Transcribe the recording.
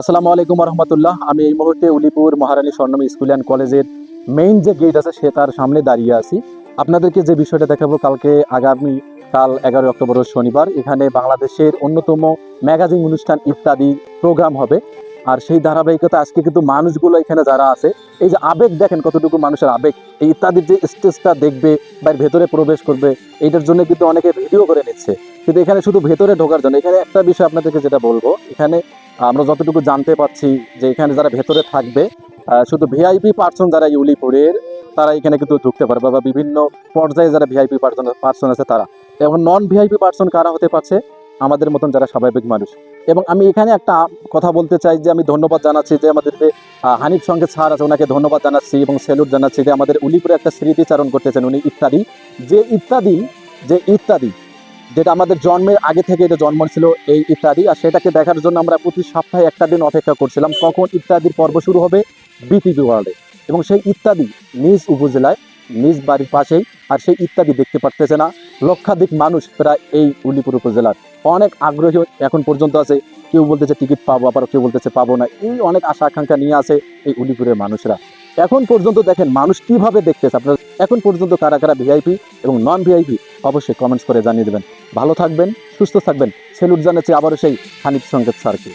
আসসালামু আলাইকুম রহমতুল্লাহ। আমি এই মুহূর্তে উলিপুর মহারানী স্বর্ণমী স্কুল অ্যান্ড কলেজের মেইন যে গেট আছে সে তার সামনে দাঁড়িয়ে আছি। আপনাদেরকে যে বিষয়টা দেখাবো, আগামী কাল 11 অক্টোবর শনিবার এখানে বাংলাদেশের অন্যতম ম্যাগাজিন অনুষ্ঠান ইত্যাদি প্রোগ্রাম হবে। আর সেই ধারাবাহিকতা আজকে কিন্তু মানুষগুলো এখানে যারা আছে, এই যে আবেগ দেখেন কতটুকু মানুষের আবেগ, এই ইত্যাদির যে স্টেজটা দেখবে বা এর ভেতরে প্রবেশ করবে, এইটার জন্য কিন্তু অনেকে ভিডিও করে নিচ্ছে। কিন্তু এখানে শুধু ভেতরে ঢোকার জন্য, এখানে একটা বিষয় আপনাদেরকে যেটা বলবো, এখানে আমরা যতটুকু জানতে পাচ্ছি যে এখানে যারা ভেতরে থাকবে শুধু ভিআইপি পার্সন যারা ইউলিপুরের, তারা এখানে কিন্তু ঢুকতে পারবে, বা বিভিন্ন পর্যায়ে যারা ভিআইপি পার্সন আছে তারা। এবং নন ভিআইপি পার্সন কারা হতে পারছে? আমাদের মতন যারা স্বাভাবিক মানুষ। এবং আমি এখানে একটা কথা বলতে চাই যে আমি ধন্যবাদ জানাচ্ছি যে আমাদের যে হানিফ সঙ্গে স্যার আছে, ওনাকে ধন্যবাদ জানাচ্ছি এবং স্যালুট জানাচ্ছি যে আমাদের উলিপুরে একটা স্মৃতিচারণ করতেছেন উনি। ইত্যাদি যে ইত্যাদি যেটা আমাদের জন্মের আগে থেকে এটা জন্ম ছিল, এই ইত্যাদি। আর সেটাকে দেখার জন্য আমরা প্রতি সপ্তাহে একটা দিন অপেক্ষা করছিলাম কখন ইত্যাদির পর্ব শুরু হবে বিটিভি ওয়ার্ল্ডে। এবং সেই ইত্যাদি নিজ উপজেলায়, নিজ বাড়ির পাশেই। আর সেই ইত্যাদি দেখতে পারতেছে না লক্ষাধিক মানুষ প্রায় এই উলিপুর উপজেলার। অনেক আগ্রহী এখন পর্যন্ত আছে, কেউ বলতেছে টিকিট পাবো, আবার কেউ বলতেছে পাবো না। এই অনেক আশা আকাঙ্ক্ষা নিয়ে আছে এই উলিপুরের মানুষরা। এখন পর্যন্ত দেখেন মানুষ কিভাবে দেখতেছে। আপনারা এখন পর্যন্ত কারা কারা ভিআইপি এবং নন ভিআইপি অবশ্যই কমেন্টস করে জানিয়ে দেবেন। ভালো থাকবেন, সুস্থ থাকবেন। সেলুট জানাচ্ছি আবারও সেই হানিফ সংকেত স্যারকে।